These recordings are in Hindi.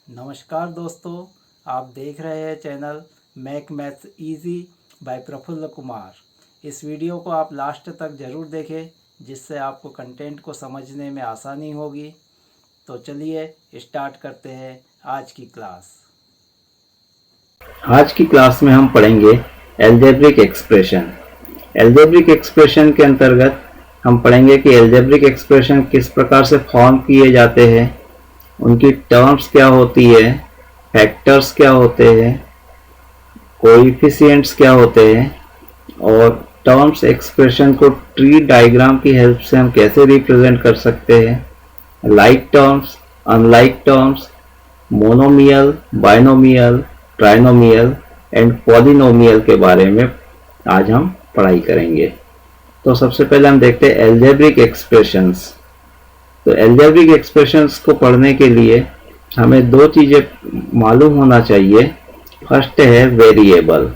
नमस्कार दोस्तों, आप देख रहे हैं channel make maths easy by Prafull Kumar. इस वीडियो को आप लास्ट तक ज़रूर देखें, जिससे आपको कंटेंट को समझने में आसानी होगी। तो चलिए स्टार्ट करते हैं आज की क्लास। आज की क्लास में हम पढ़ेंगे एल्जेब्रिक एक्सप्रेशन। एल्जेब्रिक एक्सप्रेशन के अंतर्गत हम पढ़ेंगे कि एल्जेब्रिक एक्सप्रेशन किस प्रकार से फॉर्म किए जाते हैं, उनकी टर्म्स क्या होती है, फैक्टर्स क्या होते हैं, कोएफिशिएंट्स क्या होते हैं और टर्म्स एक्सप्रेशन को ट्री डायग्राम की हेल्प से हम कैसे रिप्रेजेंट कर सकते हैं, like terms, unlike terms, monomial, binomial, trinomial and polynomial के बारे में आज हम पढ़ाई करेंगे। तो सबसे पहले हम देखते हैं एल्जेब्रिक एक्सप्रेशंस। तो एल्जेब्रिक एक्सप्रेशंस को पढ़ने के लिए हमें दो चीज़ें मालूम होना चाहिए। फर्स्ट है वेरिएबल।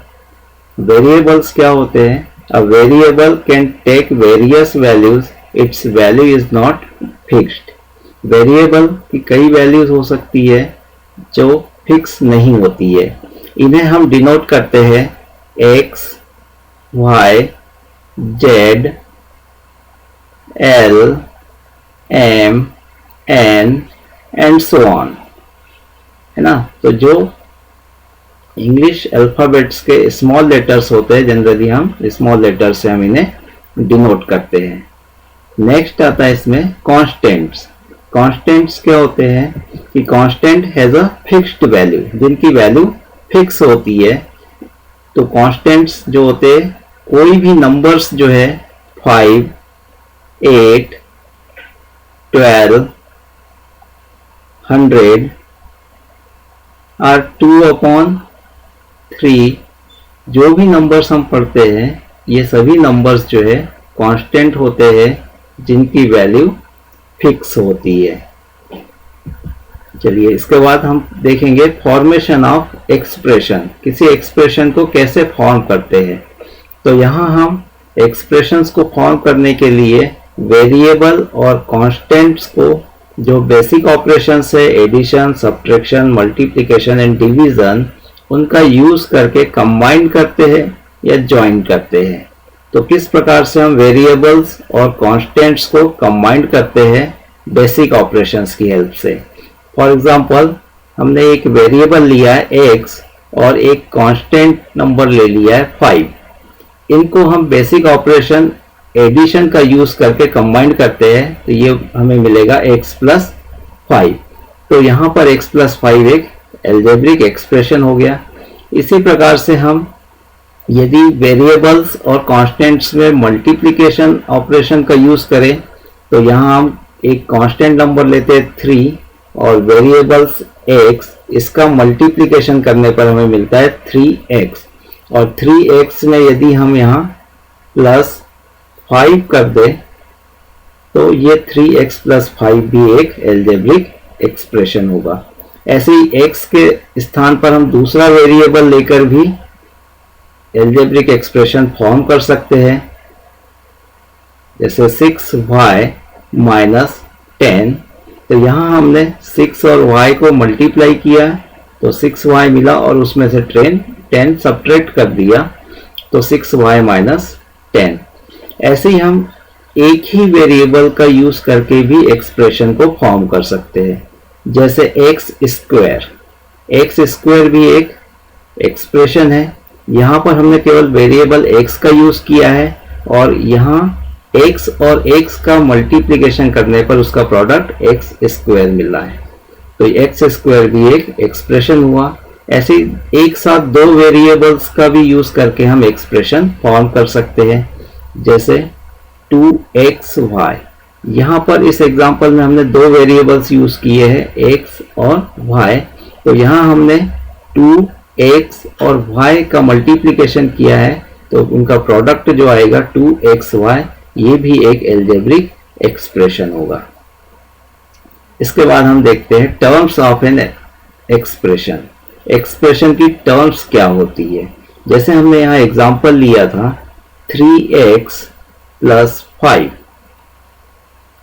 वेरिएबल्स क्या होते हैं? A variable can take various values, its value is not fixed. Variable की कई वैल्यूज हो सकती है जो फिक्स नहीं होती है। इन्हें हम डिनोट करते हैं X, Y, Z, L, M, N and so on, है ना। तो जो इंग्लिश अल्फ़ाबेट्स के स्मॉल लेटर्स होते हैं, जनरली हम स्मॉल लेटर से हम इन्हें डिनोट करते हैं। नेक्स्ट आता है इसमें कांस्टेंट्स। कांस्टेंट्स क्या होते हैं कि constant has a fixed value, जिनकी वैल्यू फिक्स होती है। तो कांस्टेंट्स जो होते हैं, कोई भी नंबर्स जो है 5, 8, 12, 100 और 2/3, जो भी नंबर्स हम पढ़ते हैं, ये सभी नंबर्स जो है कांस्टेंट होते हैं, जिनकी वैल्यू फिक्स होती है। चलिए इसके बाद हम देखेंगे फॉर्मेशन ऑफ एक्सप्रेशन। किसी एक्सप्रेशन को कैसे फॉर्म करते हैं। तो यहाँ हम एक्सप्रेशंस को फॉर्म करने के लिए वेरिएबल और कांस्टेंट्स को, जो बेसिक ऑपरेशंस है addition, subtraction, multiplication and division, उनका यूज करके कंबाइन करते हैं या ज्वाइन करते हैं। तो किस प्रकार से हम वेरिएबल्स और कांस्टेंट्स को कंबाइन करते हैं बेसिक ऑपरेशंस की हेल्प से। फॉर एग्जांपल, हमने एक वेरिएबल लिया है x और एक कांस्टेंट नंबर ले लिया है 5। इनको हम बेसिक ऑपरेशन एडिशन का यूज करके कंबाइन करते हैं, तो ये हमें मिलेगा x प्लस 5। तो यहाँ पर x प्लस 5 एक एल्जेब्रिक एक्सप्रेशन हो गया। इसी प्रकार से हम यदि वेरिएबल्स और कांस्टेंट्स में मल्टीप्लिकेशन ऑपरेशन का यूज करें, तो यहाँ हम एक कांस्टेंट नंबर लेते हैं 3 और वेरिएबल्स x, इसका मल्टीप्लिकेशन करने पर हमें मिलता है 3x। और 3x में यदि हम यहाँ प्लस 5 कर दे, तो ये 3x प्लस 5 भी एक एल्जेब्रिक एक्सप्रेशन होगा। ऐसे ही x के स्थान पर हम दूसरा वेरिएबल लेकर भी एल्जेब्रिक एक्सप्रेशन फॉर्म कर सकते हैं, जैसे 6y माइनस 10। तो यहाँ हमने 6 और y को मल्टीप्लाई किया, तो 6y मिला और उसमें से 10 सब्ट्रैक्ट कर दिया, तो 6y माइनस 10। ऐसे ही हम एक ही वेरिएबल का यूज करके भी एक्सप्रेशन को फॉर्म कर सकते हैं, जैसे एक्स स्क्वायर। एक्स स्क्वायर भी एक एक्सप्रेशन है। यहाँ पर हमने केवल वेरिएबल x का यूज किया है और यहाँ x और x का मल्टीप्लिकेशन करने पर उसका प्रोडक्ट एक्स स्क्वायर मिल रहा है। तो एक्स स्क्वायर भी एक एक्सप्रेशन हुआ। ऐसे एक साथ दो वेरिएबल्स का भी यूज करके हम एक्सप्रेशन फॉर्म कर सकते हैं, जैसे 2xy। यहाँ पर इस एग्जांपल में हमने दो वेरिएबल्स यूज किए हैं, x और y। तो यहाँ हमने 2x और y का मल्टीप्लिकेशन किया है, तो उनका प्रोडक्ट जो आएगा 2xy, ये भी एक एल्जेब्रिक एक्सप्रेशन होगा। इसके बाद हम देखते हैं terms of an expression. Expression की टर्म्स क्या होती है। जैसे हमने यहाँ एग्जांपल लिया था 3x प्लस 5।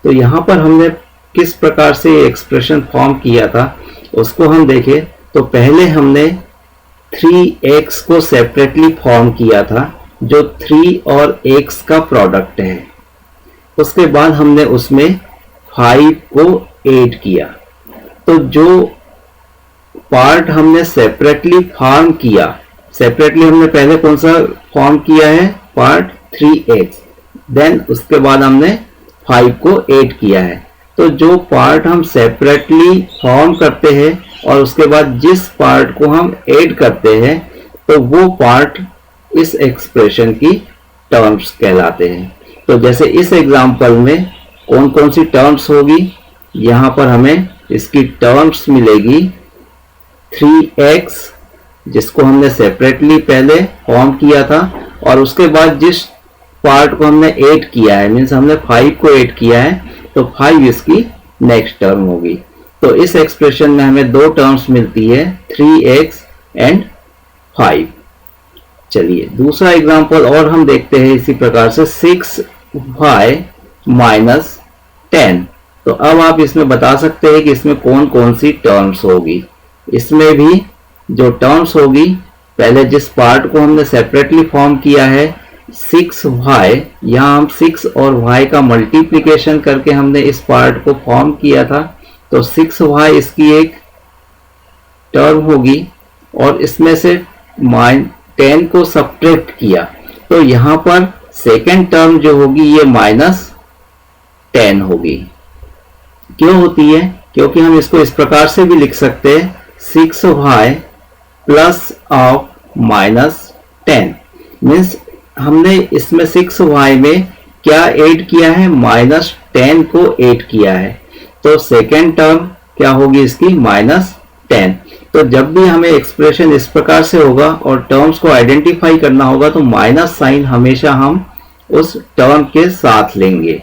तो यहाँ पर हमने किस प्रकार से एक्सप्रेशन फॉर्म किया था। उसको हम देखें तो पहले हमने 3x को सेपरेटली फॉर्म किया था जो 3 और x का प्रोडक्ट है। उसके बाद हमने उसमें 5 को ऐड किया। तो जो पार्ट हमने सेपरेटली फॉर्म किया, सेपरेटली हमने पहले कौन सा फॉर्म किया है, पार्ट 3x, देन उसके बाद हमने 5 को ऐड किया है। तो जो पार्ट हम सेपरेटली फॉर्म करते हैं और उसके बाद जिस पार्ट को हम ऐड करते हैं तो वो पार्ट इस एक्सप्रेशन की टर्म्स कहलाते हैं। तो जैसे इस एग्जांपल में कौन कौन सी टर्म्स होगी, यहाँ पर हमें इसकी टर्म्स मिलेगी 3x जिसको हमने सेपरेटली पहले फॉर्म किया था और उसके बाद जिस पार्ट को हमने ऐड किया है, मीन्स हमने 5 को ऐड किया है, तो 5 इसकी नेक्स्ट टर्म होगी। तो इस एक्सप्रेशन में हमें दो टर्म्स मिलती है 3x एंड 5। चलिए दूसरा एग्जांपल और हम देखते हैं इसी प्रकार से 6y माइनस 10। तो अब आप इसमें बता सकते हैं कि इसमें कौन कौन सी टर्म्स होगी। इसमें भी जो टर्म्स होगी, पहले जिस पार्ट को हमने सेपरेटली फॉर्म किया है 6y, यहाँ हम 6 और y का मल्टीप्लिकेशन करके हमने इस पार्ट को फॉर्म किया था, तो 6y इसकी एक टर्म होगी और इसमें से 10 को सब्ट्रैक्ट किया तो यहाँ पर सेकेंड टर्म जो होगी ये -10 होगी। क्यों होती है? क्योंकि हम इसको इस प्रकार से भी लिख सकते हैं 6y प्लस ऑफ -10, मीन्स हमने इसमें 6y में क्या ऐड किया है, -10 को ऐड किया है, तो सेकेंड टर्म क्या होगी इसकी -10। तो जब भी हमें एक्सप्रेशन इस प्रकार से होगा और टर्म्स को आइडेंटिफाई करना होगा तो माइनस साइन हमेशा हम उस टर्म के साथ लेंगे।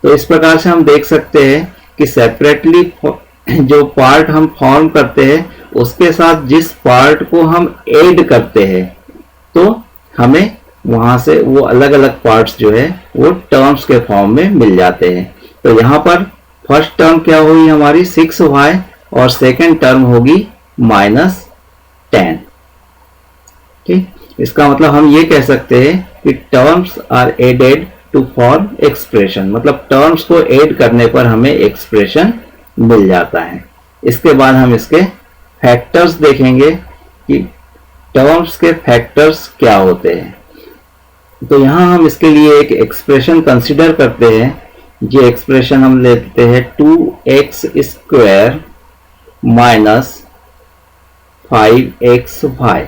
तो इस प्रकार से हम देख सकते हैं कि सेपरेटली जो पार्ट हम फॉर्म करते हैं उसके साथ जिस पार्ट को हम ऐड करते हैं तो हमें वहां से वो अलग अलग पार्ट्स जो है वो टर्म्स के फॉर्म में मिल जाते हैं। तो यहाँ पर फर्स्ट टर्म क्या होगी हमारी 6y और सेकेंड टर्म होगी -10। ठीक, इसका मतलब हम ये कह सकते हैं कि terms are added to form expression, मतलब टर्म्स को ऐड करने पर हमें एक्सप्रेशन मिल जाता है। इसके बाद हम इसके फैक्टर्स देखेंगे कि टर्म्स के फैक्टर्स क्या होते हैं। तो यहां हम इसके लिए एक एक्सप्रेशन कंसीडर करते हैं। ये एक्सप्रेशन हम लेते हैं 2x स्क्वायर माइनस 5xy।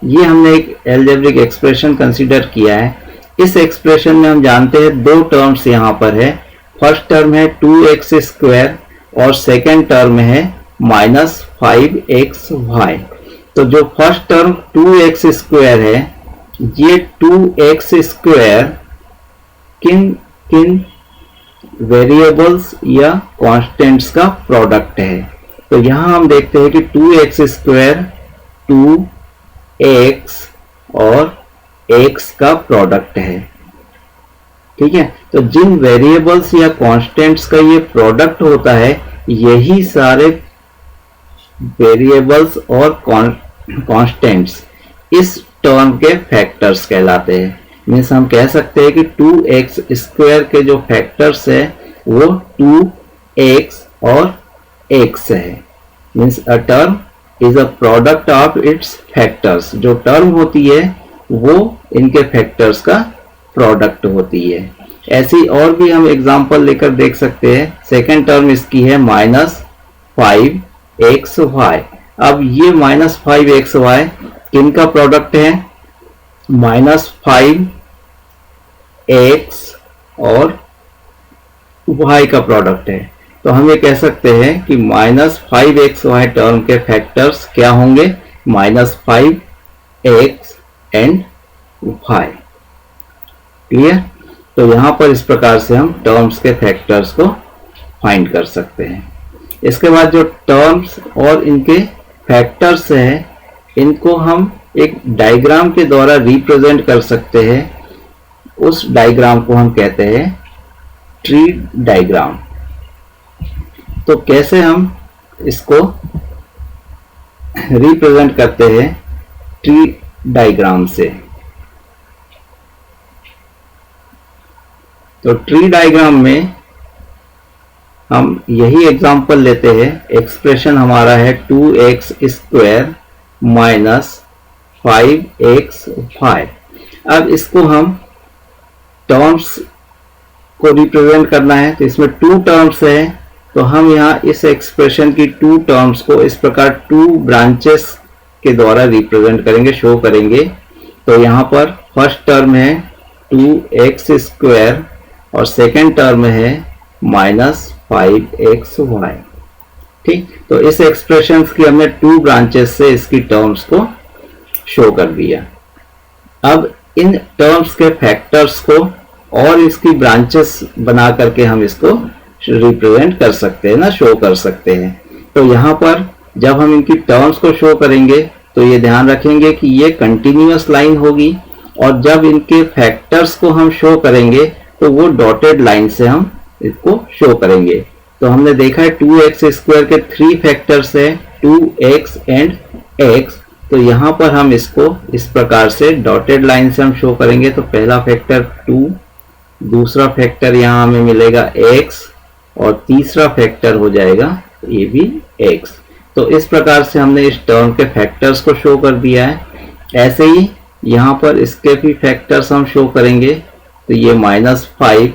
ये हमने एक एल्जेब्रिक एक्सप्रेशन कंसीडर किया है। इस एक्सप्रेशन में हम जानते हैं दो टर्म्स यहाँ पर है। फर्स्ट टर्म है 2x स्क्वायर और सेकेंड टर्म है -5xy। तो जो फर्स्ट टर्म 2x स्क्वायर है, ये 2x स्क्वायर किन किन वेरिएबल्स या कांस्टेंट्स का प्रोडक्ट है। तो यहां हम देखते हैं कि 2x स्क्वायर 2x और x का प्रोडक्ट है। ठीक है, तो जिन वेरिएबल्स या कांस्टेंट्स का ये प्रोडक्ट होता है यही सारे वेरिएबल्स और कांस्टेंट्स इस टर्म के फैक्टर्स कहलाते हैं। मीन्स हम कह सकते हैं कि 2x स्क्वायर के जो फैक्टर्स है वो 2x और x है। Means a term is a product of its factors. जो टर्म होती है वो इनके फैक्टर्स का प्रोडक्ट होती है। ऐसी और भी हम एग्जांपल लेकर देख सकते हैं। सेकेंड टर्म इसकी है -5xy। अब ये -5xy किन का प्रोडक्ट है? -5x और y का प्रोडक्ट है। तो हम ये कह सकते हैं कि -5xy टर्म के फैक्टर्स क्या होंगे? -5x and y। क्लियर? तो यहां पर इस प्रकार से हम टर्म्स के फैक्टर्स को फाइंड कर सकते हैं। इसके बाद जो टर्म्स और इनके फैक्टर्स हैं इनको हम एक डायग्राम के द्वारा रिप्रेजेंट कर सकते हैं। उस डायग्राम को हम कहते हैं ट्री डायग्राम। तो कैसे हम इसको रिप्रेजेंट करते हैं ट्री डायग्राम से। तो ट्री डायग्राम में हम यही एग्जांपल लेते हैं। एक्सप्रेशन हमारा है 2x स्क्वायर माइनस 5x5। अब इसको हम टर्म्स को रिप्रेजेंट करना है, तो इसमें 2 टर्म्स है, तो हम यहाँ इस एक्सप्रेशन की 2 टर्म्स को इस प्रकार 2 ब्रांचेस के द्वारा रिप्रेजेंट करेंगे, शो करेंगे। तो यहाँ पर फर्स्ट टर्म है 2x स्क्वायर और सेकेंड टर्म है माइनस 5xy। ठीक, तो इस एक्सप्रेशन की हमने 2 ब्रांचेस से इसकी टर्म्स को शो कर दिया। अब इन टर्म्स के फैक्टर्स को और इसकी ब्रांचेस बना करके हम इसको रिप्रेजेंट कर सकते हैं ना, शो कर सकते हैं। तो यहाँ पर जब हम इनकी टर्म्स को शो करेंगे तो ये ध्यान रखेंगे कि ये कंटिन्यूअस लाइन होगी, और जब इनके फैक्टर्स को हम शो करेंगे तो वो डॉटेड लाइन से हम इसको शो करेंगे। तो हमने देखा है 2x स्क्वायर के 3 फैक्टर्स है, 2x एंड x। तो यहाँ पर हम इसको इस प्रकार से डॉटेड लाइन से हम शो करेंगे। तो पहला फैक्टर 2, दूसरा फैक्टर यहाँ हमें मिलेगा x, और तीसरा फैक्टर हो जाएगा ये भी x। तो इस प्रकार से हमने इस टर्म के फैक्टर्स को शो कर दिया है। ऐसे ही यहाँ पर इसके भी फैक्टर्स हम शो करेंगे। तो ये -5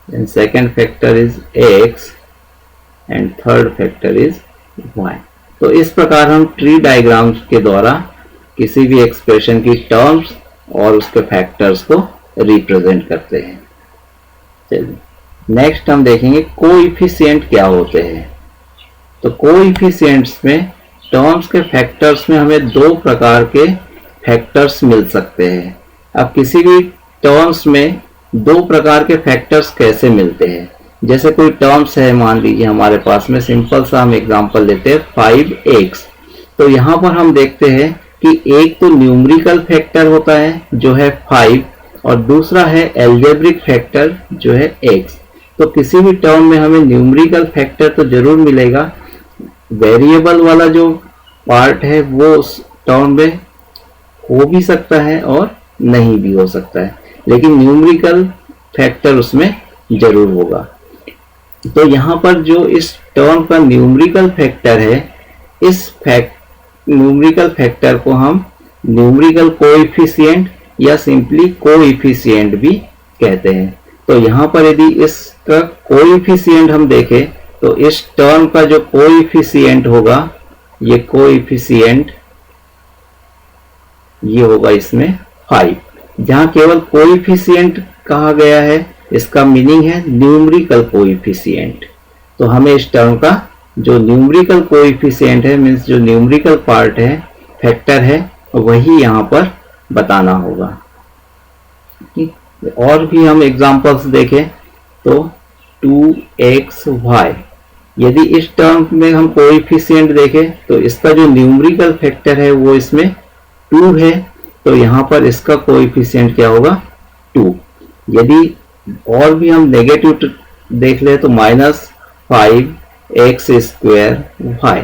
and second factor is x and third factor is y। तो इस प्रकार हम ट्री डायग्राम्स के द्वारा किसी भी एक्सप्रेशन की टर्म्स और उसके फैक्टर्स को रिप्रेजेंट करते हैं। चलिए नेक्स्ट हम देखेंगे कोएफिशिएंट क्या होते हैं। तो कोएफिशिएंट्स में टर्म्स के फैक्टर्स में हमें 2 प्रकार के फैक्टर्स मिल सकते हैं। अब किसी भी टर्म्स में 2 प्रकार के फैक्टर्स कैसे मिलते हैं। जैसे कोई टर्म्स है, मान लीजिए हमारे पास में, सिंपल सा हम एग्जांपल लेते हैं 5x। तो यहाँ पर हम देखते हैं कि एक तो न्यूमेरिकल फैक्टर होता है जो है 5, और दूसरा है एल्जेब्रिक फैक्टर जो है x। तो किसी भी टर्म में हमें न्यूमेरिकल फैक्टर तो जरूर मिलेगा। वेरिएबल वाला जो पार्ट है वो उस टर्म में हो भी सकता है और नहीं भी हो सकता है, लेकिन न्यूमेरिकल फैक्टर उसमें जरूर होगा। तो यहाँ पर जो इस टर्म का न्यूमेरिकल फैक्टर है, इस न्यूमेरिकल फैक्टर को हम न्यूमेरिकल कोएफिशिएंट या सिंपली कोएफिशिएंट भी कहते हैं। तो यहाँ पर यदि इसका कोएफिशिएंट हम देखें तो इस टर्म का जो कोएफिशिएंट होगा, ये कोएफिशिएंट ये होगा इसमें 5। जहां केवल कोएफिशिएंट कहा गया है, इसका मीनिंग है न्यूमेरिकल कोएफिशिएंट। तो हमें इस टर्म का जो न्यूमेरिकल कोएफिशिएंट है, मीन्स जो न्यूमेरिकल पार्ट है, फैक्टर है, वही यहाँ पर बताना होगा। और भी हम एग्जांपल्स देखें तो 2xy, यदि इस टर्म में हम कोएफिशिएंट देखें तो इसका जो न्यूमेरिकल फैक्टर है वो इसमें 2 है, तो यहाँ पर इसका कोएफिशिएंट क्या होगा 2। यदि और भी हम नेगेटिव देख ले तो -5x²y।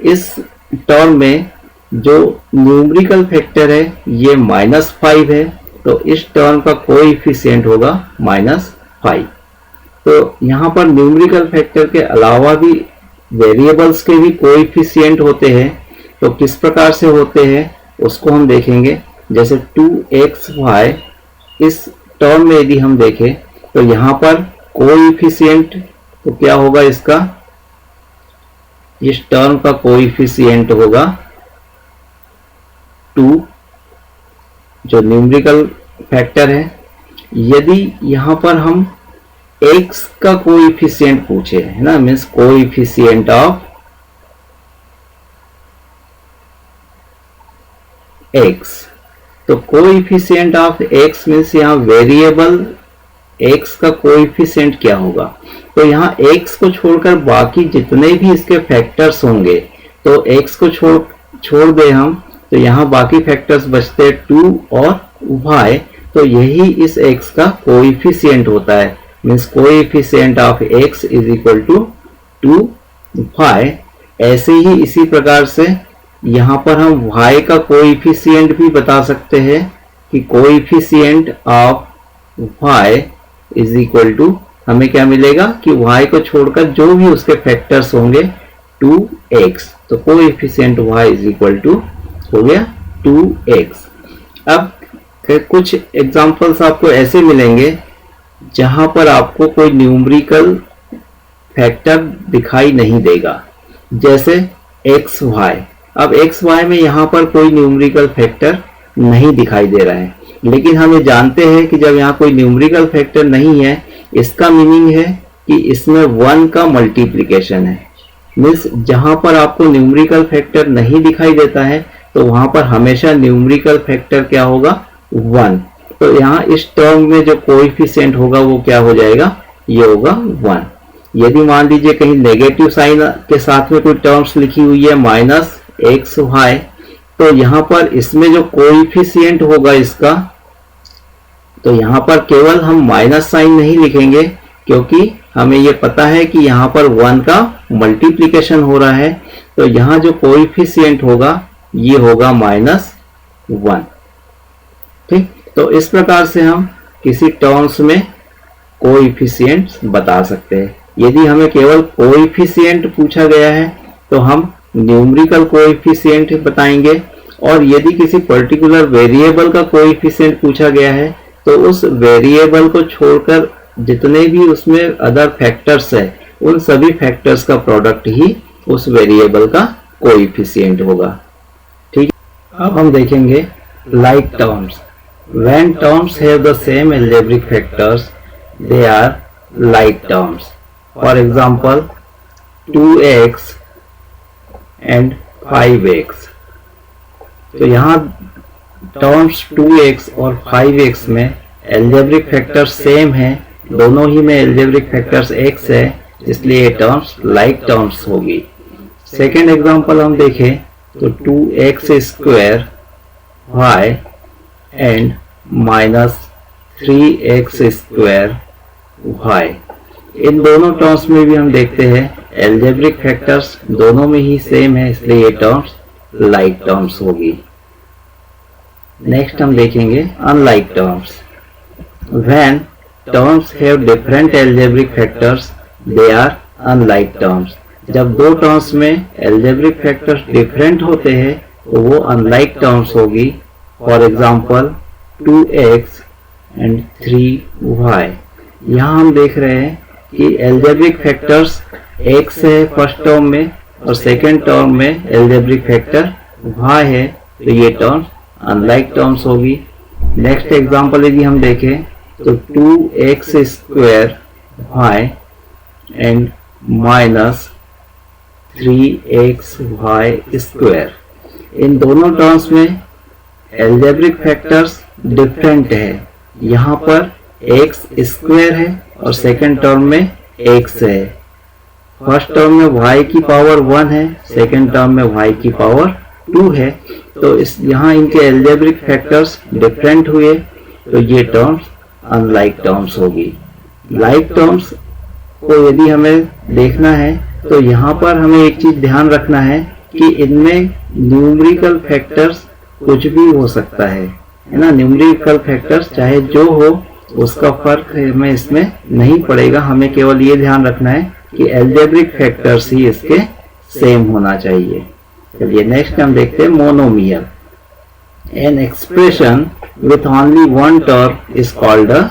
इस टर्म में जो न्यूमेरिकल फैक्टर है ये -5 है, तो इस टर्म का कोएफिशिएंट होगा -5। तो यहाँ पर न्यूमेरिकल फैक्टर के अलावा भी वेरिएबल्स के भी कोएफिशिएंट होते हैं। तो किस प्रकार से होते हैं उसको हम देखेंगे। जैसे 2xy, इस टर्म में यदि हम देखें तो यहाँ पर कोएफिशिएंट तो क्या होगा, इसका इस टर्म का कोएफिशिएंट होगा 2, जो न्यूमेरिकल फैक्टर है। यदि यहाँ पर हम x का कोएफिशिएंट पूछे है ना, मीन्स कोएफिशिएंट ऑफ x, तो कोएफिशिएंट ऑफ x मीन्स यहाँ वेरिएबल x का कोएफिशिएंट क्या होगा। तो यहाँ x को छोड़कर बाकी जितने भी इसके फैक्टर्स होंगे, तो x को छोड़ दे हम, तो यहाँ बाकी फैक्टर्स बचते 2 और y। तो यही इस x का कोएफिशिएंट होता है, means coefficient of x is equal to 2y। ऐसे ही इसी प्रकार से यहाँ पर हम y का कोएफिशिएंट भी बता सकते हैं कि coefficient of y is equal to, हमें क्या मिलेगा कि y को छोड़कर जो भी उसके फैक्टर्स होंगे 2x, तो coefficient y is equal to हो गया 2x। अब कुछ एग्जांपल्स आपको ऐसे मिलेंगे जहां पर आपको कोई न्यूमेरिकल फैक्टर दिखाई नहीं देगा, जैसे xy। अब xy में यहाँ पर कोई न्यूमेरिकल फैक्टर नहीं दिखाई दे रहा है, लेकिन हम ये जानते हैं कि जब यहाँ कोई न्यूमेरिकल फैक्टर नहीं है, इसका मीनिंग है कि इसमें 1 का मल्टीप्लिकेशन है। मीन्स जहाँ पर आपको न्यूमेरिकल फैक्टर नहीं दिखाई देता है तो वहां पर हमेशा न्यूमेरिकल फैक्टर क्या होगा, 1। तो यहाँ इस टर्म में जो कोएफिशिएंट होगा वो क्या हो जाएगा, ये होगा 1। यदि मान लीजिए कहीं नेगेटिव साइन के साथ में कोई टर्म्स लिखी हुई है -xy, तो यहाँ पर इसमें जो कोएफिशिएंट होगा इसका, तो यहाँ पर केवल हम माइनस साइन नहीं लिखेंगे, क्योंकि हमें ये पता है कि यहाँ पर 1 का मल्टीप्लिकेशन हो रहा है। तो यहाँ जो कोएफिशिएंट होगा ये होगा -1। ठीक, तो इस प्रकार से हम किसी टर्म्स में कोएफिशिएंट्स बता सकते हैं। यदि हमें केवल कोएफिशिएंट पूछा गया है तो हम न्यूमेरिकल कोएफिशिएंट बताएंगे, और यदि किसी पर्टिकुलर वेरिएबल का कोएफिशिएंट पूछा गया है तो उस वेरिएबल को छोड़कर जितने भी उसमें अदर फैक्टर्स है उन सभी फैक्टर्स का प्रोडक्ट ही उस वेरिएबल का कोएफिशिएंट होगा। ठीक, अब हम देखेंगे like terms. When terms have the same algebraic factors they are like terms. For example 2x and 5x। तो यहाँ टर्म्स 2x और 5x में अलजेब्रिक फैक्टर्स सेम है, दोनों ही में अलजेब्रिक फैक्टर्स x है, इसलिए ये टर्म्स लाइक टर्म्स होगी। सेकेंड एग्जांपल हम देखें तो 2x square y and -3x square y। इन दोनों टर्म्स में भी हम देखते हैं अलजेब्रिक फैक्टर्स दोनों में ही सेम है, इसलिए ये टर्म्स लाइक टर्म्स होगी। नेक्स्ट हम देखेंगे unlike terms. When terms have different algebraic factors they are unlike terms. जब दो टर्म्स में अलजेब्रिक फैक्टर्स डिफरेंट होते हैं तो वो अनलाइक टर्म्स होगी। For example 2x and 3y। यहाँ हम देख रहे हैं कि अलजेब्रिक फैक्टर्स x है फर्स्ट टर्म में और सेकेंड टर्म में अलजेब्रिक फैक्टर y है, तो ये टर्म्स अनलाइक टर्म्स होगी। नेक्स्ट एग्जांपल यदि हम देखें तो 2x square y and -3xy square. इन दोनों टर्म्स में अलजेब्रिक फैक्टर्स डिफरेंट है। यहाँ पर x स्क्वायर है और सेकेंड टर्म में x है। फर्स्ट टर्म में y की पावर 1 है, सेकेंड टर्म में y की पावर 2 है, तो इस यहाँ इनके अलजेब्रिक फैक्टर्स डिफरेंट हुए, तो ये टर्म्स अनलाइक टर्म्स होगी। लाइक टर्म्स को यदि हमें देखना है तो यहाँ पर हमें एक चीज ध्यान रखना है कि इनमें न्यूमेरिकल फैक्टर्स कुछ भी हो सकता है ना। न्यूमेरिकल फैक्टर्स चाहे जो हो उसका फर्क हमें इसमें नहीं पड़ेगा, हमें केवल ये ध्यान रखना है कि अलजेब्रिक फैक्टर्स ही इसके सेम होना चाहिए। चलिए नेक्स्ट हम देखते हैं monomial. N expression with only one term is called a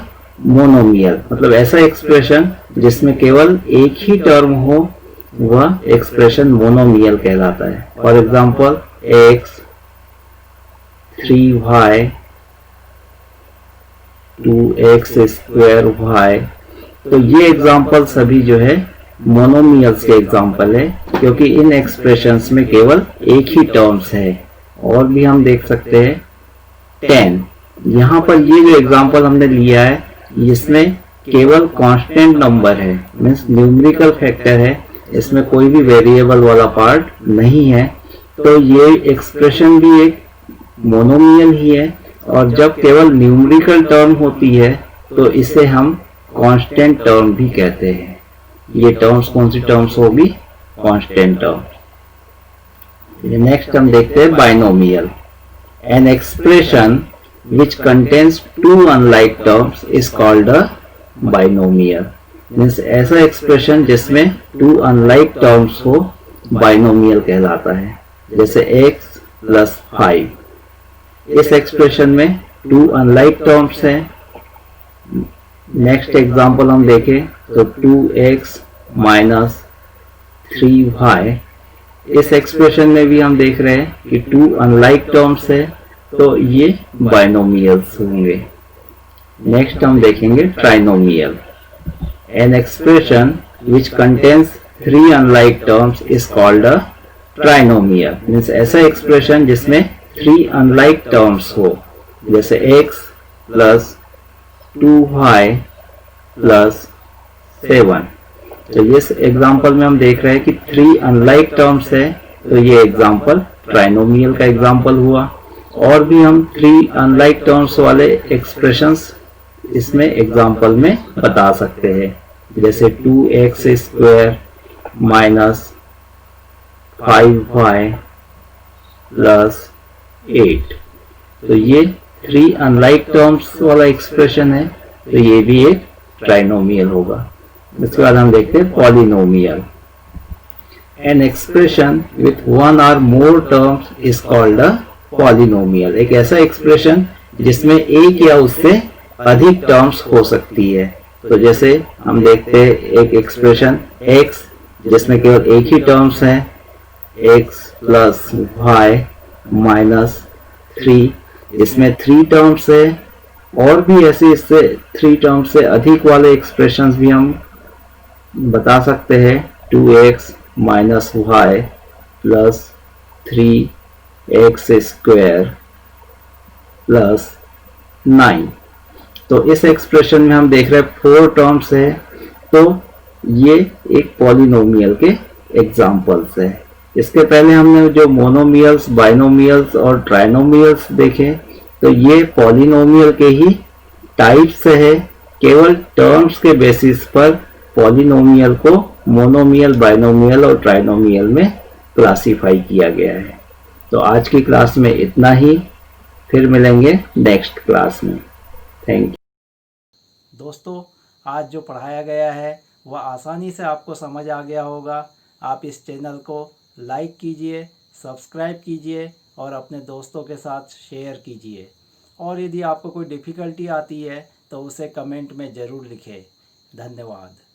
monomial. मतलब ऐसा एक्सप्रेशन जिसमें केवल एक ही टर्म हो वह एक्सप्रेशन मोनोमियल कहलाता है। For example x 3y 2x square y। तो ये एग्जांपल सभी जो है मोनोमियल्स के एग्जांपल है, क्योंकि इन एक्सप्रेशंस में केवल एक ही टर्म्स है। और भी हम देख सकते हैं 10। यहाँ पर ये जो एग्जांपल हमने लिया है इसमें केवल कांस्टेंट नंबर है, मीन्स न्यूमेरिकल फैक्टर है, इसमें कोई भी वेरिएबल वाला पार्ट नहीं है, तो ये एक्सप्रेशन भी एक मोनोमियल ही है। और जब केवल न्यूमेरिकल टर्म होती है तो इसे हम कांस्टेंट टर्म भी कहते हैं। ये टर्म्स कौन सी टर्म्स होगी? Constant term. नेक्स्ट हम देखते हैं binomial. An expression which contains two unlike terms is called a binomial। Means ऐसा एक्सप्रेशन जिसमें टू अनलाइक टर्म्स हो बाइनोमियल कहलाता है। जैसे x प्लस 5, इस एक्सप्रेशन में टू अनलाइक टर्म्स हैं। नेक्स्ट एग्जांपल हम देखें तो 2x माइनस 3y, इस एक्सप्रेशन में भी हम देख रहे हैं कि टू अनलाइक टर्म्स है, तो ये बाइनोमियल्स होंगे। नेक्स्ट हम देखेंगे trinomial. An expression which contains three unlike terms is called a trinomial. Means ऐसा एक्सप्रेशन जिसमें थ्री अनलाइक टर्म्स हो, जैसे x प्लस 2y प्लस 7। तो इस एग्जाम्पल में हम देख रहे हैं कि थ्री अनलाइक टर्म्स है, तो ये एग्जाम्पल ट्राइनोमियल का एग्जाम्पल हुआ। और भी हम थ्री अनलाइक टर्म्स वाले एक्सप्रेशंस इसमें एग्जाम्पल में बता सकते हैं, जैसे 2x square minus 5y plus 8। तो ये थ्री अनलाइक टर्म्स वाला एक्सप्रेशन है, तो ये भी एक ट्राइनोमियल होगा। इसके बाद हम देखते हैं polynomial. An expression with one और more terms is called a polynomial. एक ऐसा एक्सप्रेशन जिसमें एक या उससे अधिक टर्म्स हो सकती है। तो जैसे हम देखते हैं एक एक्सप्रेशन x जिसमें केवल एक ही टर्म्स है, x प्लस y माइनस 3, इसमें 3 टर्म्स है। और भी ऐसे इससे 3 टर्म्स से अधिक वाले एक्सप्रेशंस भी हम बता सकते हैं। 2x minus y plus 3x square plus 9। तो इस एक्सप्रेशन में हम देख रहे हैं 4 टर्म्स है, तो ये एक पॉलिनोमियल के एग्जाम्पल्स है। इसके पहले हमने जो मोनोमियल्स, बाइनोमियल्स और ट्राइनोमियल्स देखे, तो ये पॉलिनोमियल के ही टाइप्स है। केवल टर्म्स के बेसिस पर पॉलिनोमियल को मोनोमियल, बाइनोमियल और ट्राइनोमियल में क्लासिफाई किया गया है। तो आज की क्लास में इतना ही, फिर मिलेंगे नेक्स्ट क्लास में। Thank you. दोस्तों, आज जो पढ़ाया गया है वह आसानी से आपको समझ आ गया होगा। आप इस चैनल को लाइक कीजिए, सब्सक्राइब कीजिए और अपने दोस्तों के साथ शेयर कीजिए। और यदि आपको कोई डिफ़िकल्टी आती है तो उसे कमेंट में ज़रूर लिखें। धन्यवाद।